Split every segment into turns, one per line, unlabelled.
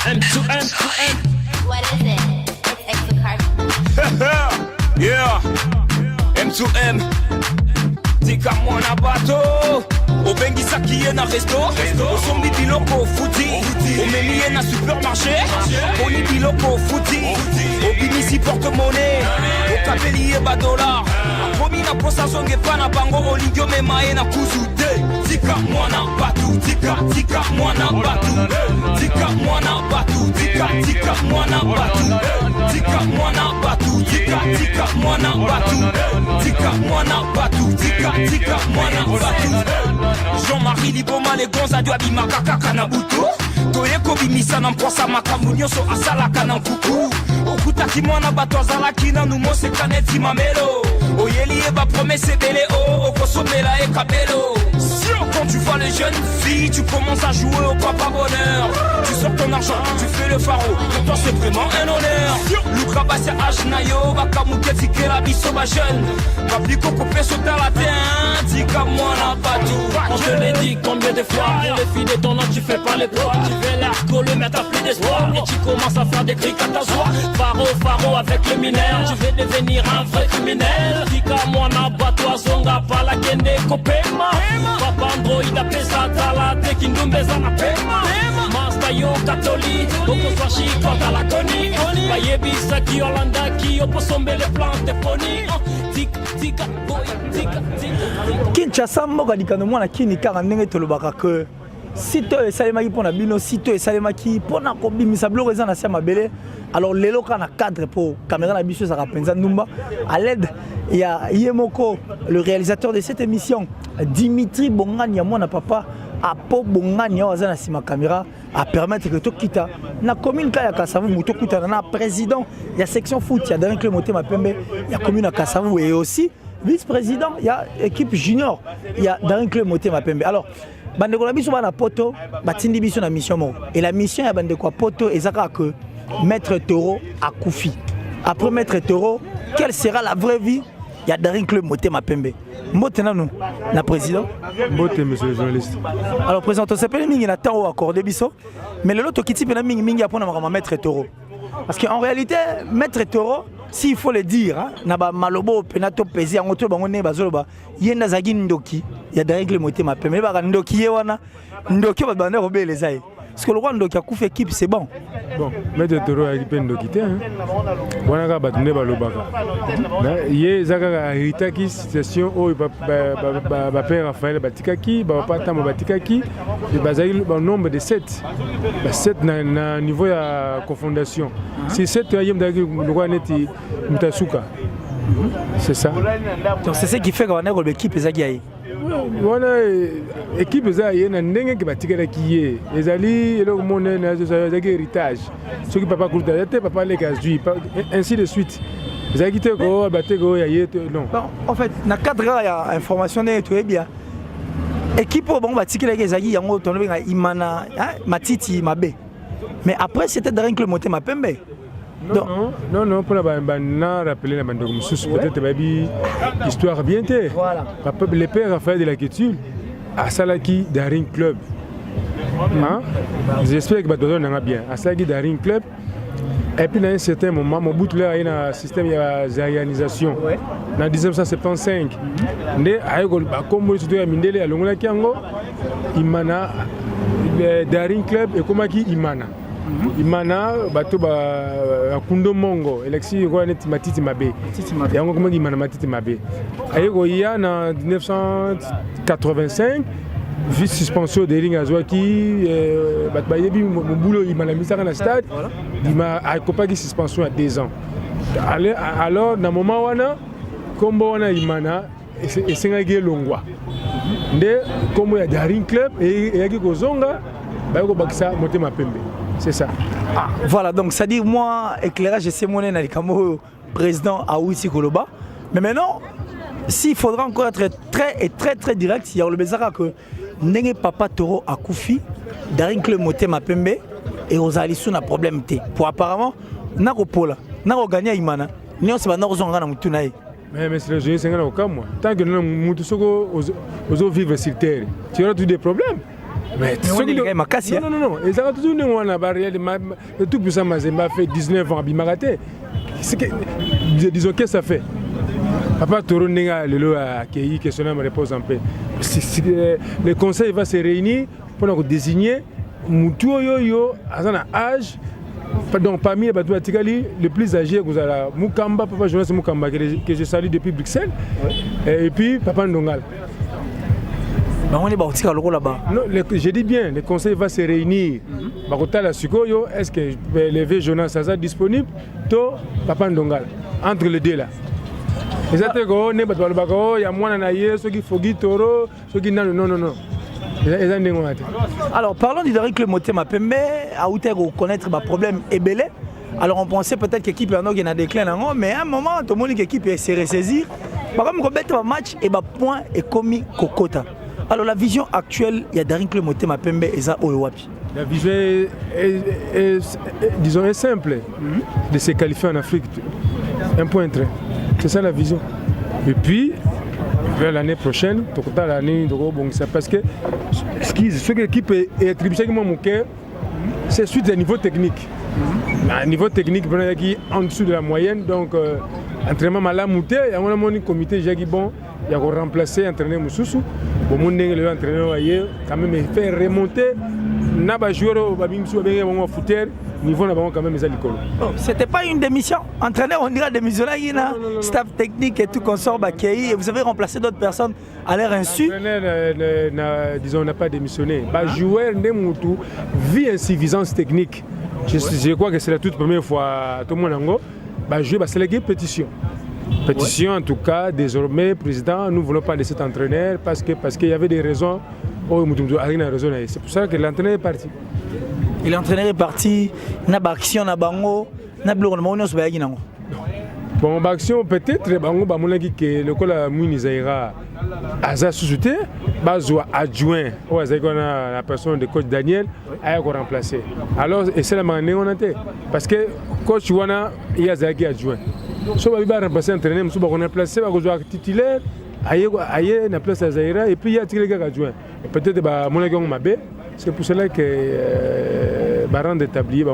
M2M.
What is it? It's Exocarp.
Yeah, M2M. Tika mwana bato obengisa kiye na resto osombi biloko futi omemiye na supermarché oni biloko futi obimisi porte-monnaie okapeli ye $, akomi na posa zonge pa na bango olingio memaye na kuzu te tika mwana batu tika mwana batu tika mwana batu tika mwana batu tika mwana batu tika mwana batu tika mwana batu tika mwana batu Jean-Marie Liboma les gonza du abimaka kaka na butu toyeko bimisa na mposa makambo nyonso asalaka na nkuku okutaki mwana bato azalaki nanu mosekaneti mamelo oyeli ye bapromese ebele o okosomela ye kabelo. Quand tu vois les jeunes filles, tu commences à jouer au papa bonheur. Tu sors ton argent, tu fais le pharaon. Pour toi c'est vraiment un honneur. Lukraba c'est Ashnayo, Bakamuke Tikela Biso ba jeune. Babliko Kopé sauta la terre, Tika Mwana Batou.
On te l'a dit combien de fois, les filles de ton nom tu fais pas les poids. Tu fais l'arco, le mettre à plus d'espoir. Et tu commences à faire des cris à ta joie. Faro avec le mineur, tu veux devenir un vrai criminel. Tika Mwana Batou, Azonga, Pala Kende Kopema. Papa Android a pesa tala te kindumbeza na pema Master yo katoli Oko swashi kota la koni Bayebi saki Olanda ki Opo sombe le plante poni Tika boy tika
Kinshasa mboka dikano mwana kini kaka ndenge tolobaka ke sito esalemaki mpona bino sito esalemaki mpona kobimisa biloko eza na se ya mabele alors lelo kaka na cadre po caméra na biso ezaka mpenza ndumba à l'aide ya ye moko le réalisateur de cette émission Dimitri Bongani ya mwana papa apo Bongani awa aza na nsima caméra a permettre que tokita na commune ka ya Kasavu moto kutana na président ya section foot ya Darin Club Motema Pembe ya commune ya Kasavu et aussi vice-président il y a équipe junior il y a Darin Club Motema Pembe. Alors bandeko na biso bana poto batindi biso na mission moko et la mission ya bandeko poto ezaka que Maître Toro a Koufi. Après Maître Toro, quelle sera la vraie vie? Il y a Darin Club Motema Pembe. Motena nous, la président.
Moté monsieur le journaliste.
Alors président, on s'appelle Mingi na Taro accordé biso, mais le lot qui type na Mingi apprendre à Maître Toro. Parce qu'en réalité, Maître Toro, s'il faut le dire, na ba malobo penato pesi en auto bango ne bazoloba, yenda zagi ndoki, ya Darin Club Motema Pembe ba ndoki yewana, ndoki ba bana robé les aïe. Parce que le roi Ndoki a coup fait équipe, c'est bon.
Bon, Maître Toro a équipé Ndoki. On a battu Balobaka. Il y a une situation où père Raphaël Batikaki, papa Tam Batikaki, il y a un nombre de 7. 7 na niveau de confondation. C'est 7 le roi Neti Mutasuka. C'est ça.
Donc c'est ce qui fait qu'on a l'équipe Zagaï.
Voilà, l'équipe est en ndenge qui batika qui est ezali le monde na héritage ce qui papa kulta papa les gazui ainsi de suite ezaki te ko bateko ya yeto non
en fait na cadre ya information ne tout est bien équipe bon batika les ezaki yango tono benga imana matiti mabe mais après c'était Darin Club Motema Pembe.
Non, pour la rappeler la bande peut-être baby histoire bien té.
Voilà.
Les pères Raphaël de la Quétule à Salaki Darin Club. Hein? J'espère que Badozo n'a bien. À Salaki Darin Club. Et puis, dans un certain moment, mon bout là, il y a un système de zarianisation. En 1975, comme je suis à Longola Kiango, Imana, Darin Club et Komaki Imana. Imana bato ba kundo mongo eleksi ko net matiti mabe yango comment imana matiti mabe ayeko ya na 1985 vice suspension de ring azwaki bato bayebi mobulo imana misaka na stade ima akopaki suspension à 2 ans alors na moment wana kombo wana imana esengaki longwa nde kombo ya Darin Club et yaki kozonga bayeko bakisa Motema Pembe. C'est ça.
Ah, voilà, donc ça dit moi, éclairage, je sais mon président Aouissi Koloba. Mais maintenant, s'il faudra encore être très direct, il y a le bezara que Nenge Papa Toro a Koufi, Darin Club Motema Pembe et Rosalisou n'a problème. Pour apparemment, Nako Pola, Nako Gagna Imana, Nyon Seba Nako Zonga Moutunaï.
Mais c'est le jeu, c'est un cas moi. Tant que nous sommes vivre sur terre, tu auras tous des problèmes. Mais
non,
non. Et ça va toujours nous on a barrière le tout puissant Mazembe a fait 19 ans à Bimagate. Disons que ça fait. Papa Toro Nenga le a accueilli que son âme repose en paix. Le conseil va se réunir pour nous désigner Moutou Yo à son âge. Donc parmi les bateaux Atikali, le plus âgé vous avez Mukamba, Papa Jonas Mukamba que je salue depuis Bruxelles. Et puis Papa Ndongal.
On est là-bas.
Non, je dis bien, le conseil va se réunir. Est-ce que le vieux Jonas Saza disponible? To Papa Ndongal. Entre les deux là. Il y a moins de ceux qui font Toro, ceux qui non.
Alors parlons du Daring Club Motema Pembe, à où connaître le problème est belé. Alors on pensait peut-être que l'équipe est en déclin, mais à un moment, tout le monde l'équipe s'est ressaisir. Par exemple, quand on match, et point est commis Kokota. Alors la vision actuelle, il y a Daring Club Motema Pembe et ça Oyowapi.
La vision est simple, de se qualifier en Afrique. Un point très. C'est ça la vision. Et puis, vers l'année prochaine, c'est parce que ce que l'équipe est attribué c'est suite à niveau technique. À niveau technique, il est en dessous de la moyenne, donc entraînement mal mouté, il y a un comité qui bon, il y a remplacé l'entraîneur Moussoussou. Bon, l'entraîneur quand même fait remonter. Naba joueur niveau quand même
c'était pas une démission. Entraîneur, on dirait démissionnaire, staff technique et tout consort et vous avez remplacé d'autres personnes à l'air insu.
Disons, n'a pas démissionné. Joueur vit insuffisance technique. Je crois que c'est la toute première fois tout le monde jouer c'est la pétition. Pétition en tout cas, désormais, président, nous ne voulons pas laisser cet entraîneur parce qu'il y avait des raisons. C'est pour ça que l'entraîneur est parti.
Et l'entraîneur est parti, il y a action, il y a bango, il y a bloquement, il y a
bon, action peut-être, que le col a mis Zaira à sa société, adjoint, la personne de coach Daniel, a remplacé. Alors, et c'est la manière on a été. Parce que coach Wana, il y a Zaki adjoint. Si on va remplacer l'entraîneur, on va remplacer le titulaire. Aïe, na place à Zaira et puis il y a tiré gars adjoint. Peut-être mon agent Mabé, c'est pour cela que Baran établi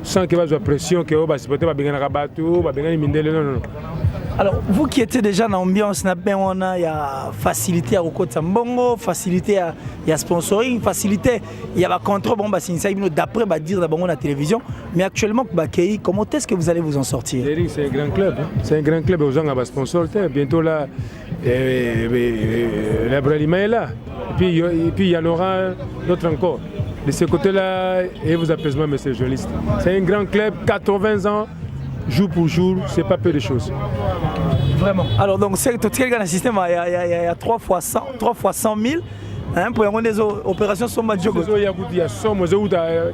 sans qu'il y ait de pression que c'est peut-être bien rabatou, bien mindele non.
Alors vous qui étiez déjà dans l'ambiance, il y a facilité à Roko Tsambongo, facilité à sponsoring, facilité il y a contrôle bon c'est d'après dire d'abord la télévision, mais actuellement comment est-ce que vous allez vous en sortir?
C'est un grand club, c'est un grand club aux gens à sponsor, bientôt là la Bralima est là. Et puis il y en aura d'autres encore. De ce côté-là, et vous apaisement, monsieur le journaliste. C'est un grand club, 80 ans, jour pour jour, c'est pas peu de choses.
Vraiment. Alors donc c'est tout le système, il y a 3 fois 100 000. Hein, pour avoir des opérations sur ma job.
Il y a dans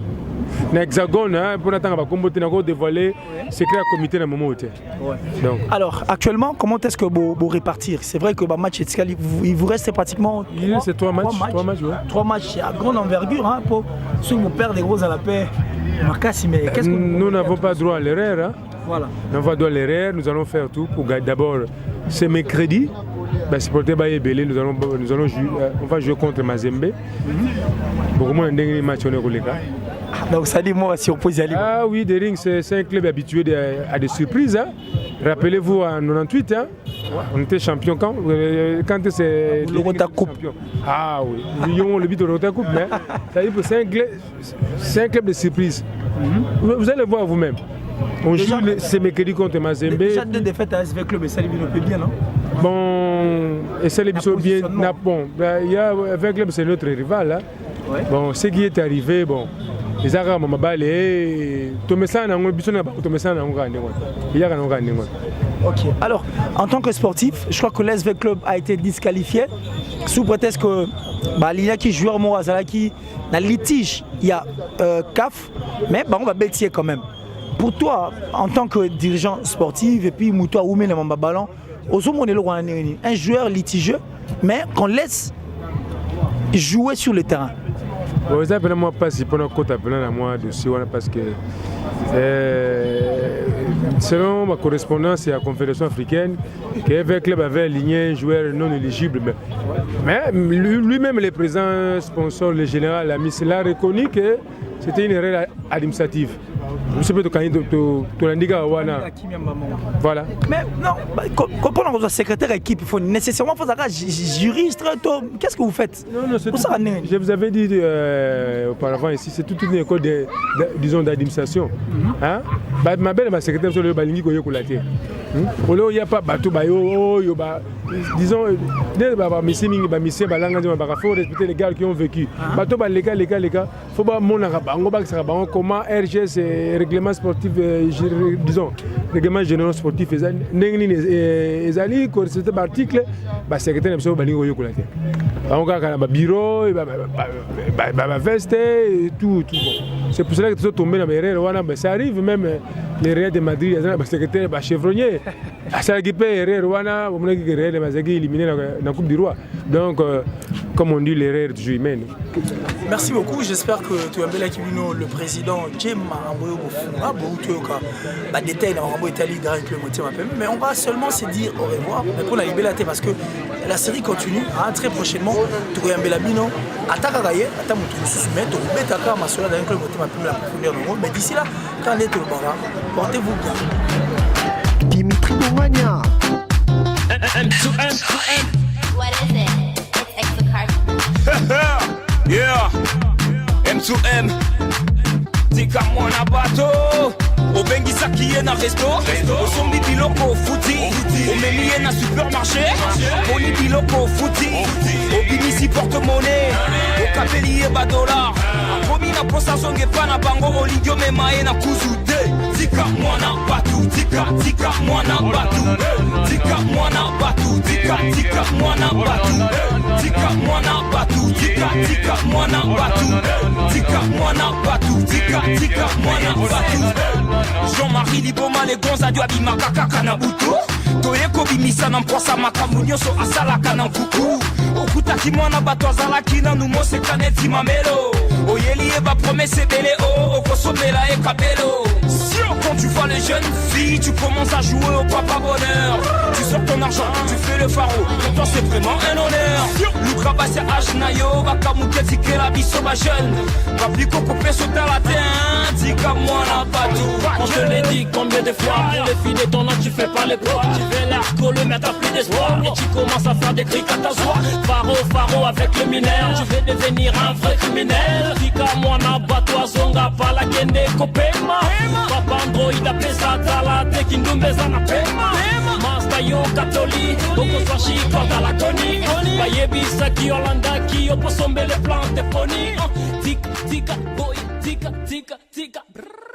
l'Hexagone, pour attendre à dévoiler secret à comité dans le moment où tu es.
Alors actuellement, comment est-ce que vous répartir? C'est vrai que le match il vous reste pratiquement
3 matchs.
3 matchs à grande envergure pour ceux qui vous perdent des gros à la paix.
Nous n'avons pas droit à l'erreur.
Voilà.
Nous n'avons pas droit à l'erreur. Nous allons faire tout pour gagner. D'abord, c'est mercredi. Supporter Bayebele, nous allons jouer, on va jouer contre Mazembe. Beaucoup moins de matchs on est là.
Donc ça dit moi surprise à lui.
Ah oui, Daring c'est un club habitué à des surprises. Hein. Rappelez-vous en 98, hein, on était champion quand c'est
le Rota Coupe.
Ah oui, nous avons le but de Rota Coupe, mais c'est un club de surprise. Vous allez voir vous-même. On joue ces mercredis contre Mazembe.
Déjà 2 défaites à SV Club et ça peut bien, non?
Bon, et ça les bien. Bon, il y a avec Club c'est notre rival. Hein. Ouais. Bon, ce qui est arrivé, bon, les Arabes m'ont balayé.
Ok. Alors, en tant que sportif, je crois que l'SV Club a été disqualifié sous prétexte que il y a qui joueur Morazalaki, dans le litige, il y a CAF, mais on va bêtiser quand même. Pour toi, en tant que dirigeant sportif, et puis Moutoua Oumé, le ballon, un joueur litigieux, mais qu'on laisse jouer sur le terrain.
Bon, ça moi pas si pour notre côté moi dessus parce que Selon ma correspondance à la Confédération africaine, qu'un club avait aligné un joueur non éligible. Mais lui-même, le président sponsor, le général Amis, l'a reconnu que c'était une erreur administrative. Je peux te l'indiquer. Voilà.
Mais non, comprendre que vous secrétaire d'équipe, il faut nécessairement faire un juriste. Qu'est-ce que vous faites?
Non, je vous avais dit auparavant ici, c'est toute une école disons d'administration. Hein? Ma belle, ma secrétaire, c'est le balingi qui est il n'y a pas bateau, disons, il faut respecter les gars qui ont vécu. Bateau, les gars, il faut pas comment RGS, règlement sportif, disons, règlement général sportif, les alliés, cet article, le secrétaire de balingi on a un bureau, un veste et tout. C'est pour cela que tu es tombé dans mes erreurs. Ça arrive même les erreurs de Madrid, le secrétaire chevronnier. Ça qui peut erreur, on a éliminé dans la Coupe du Roi. Donc, comme on dit, l'erreur est toujours humaine.
Merci beaucoup. J'espère que tu as bien Kibino, le président Jim Maramboyo Bofunga, beaucoup de détails dans Maramboyo Italie, mais on va seulement se dire au revoir pour la liberté parce que la série continue. Très prochainement, tu vas bien Bino. Attaque à Gaïe, attaque à Soumet, tu vas bien à Massola dans un club qui m'a la profondeur. Mais d'ici là, quand on est au bar, portez-vous bien.
Dimitri Boumania.
What is it? It's Exocarp.
Yeah, M2M, Tika Mwana Bato, Obengisa qui est na resto, Osombi Biloko Fouti, Omemie na supermarché, Poli Biloko Fouti, Obimisi porte-monnaie, Okapelier Badola, Promis na posa songe pana bango Olidio Memae na Kuzude, Tika Mwana Batu, Tika Mwana Batu, Tika Mwana Batu, Tika Mwana Batu, Tika Mwana Batu, Tika Mwana Batu, Tika Mwana Batu, Tika Mwana Batu. Jean-Marie Liboma les gonza du abimaka kaka na butu. Toyeko bimisa na mposa makambo nyonso asalaka na nkuku. Okutaki mwana bato azalaki nanu mosekaneti mamelo. Oyeli eba promesse ebele o okosomela ekabelo. Quand tu vois les jeunes filles, tu commences à jouer au papa bonheur. Tu sors ton argent, tu fais le pharaon. Pour toi c'est vraiment un honneur. Lukraba c'est Ashnayo, Bakamuke Tikela Biso ma jeune. Papliko Kopé sauter la terre, Tika Mwana Batu.
On te l'a dit combien de fois, pour les filles de ton âge tu fais pas les poids. Tu fais l'alcool, mais t'as plus d'espoir. Et tu commences à faire des cris à ta soie. Faro avec le mineur, tu veux devenir un vrai criminel. Tika Mwana Batu, Azonga, Pala Kende Kopema. Papa Android apesa tala teki ndumbeza na pema Master yo katoli Oko swashi kota la koni Bayebisa ki Yolanda ki Opo sombe le plante poni Tika tika boy tika tika tika brrr.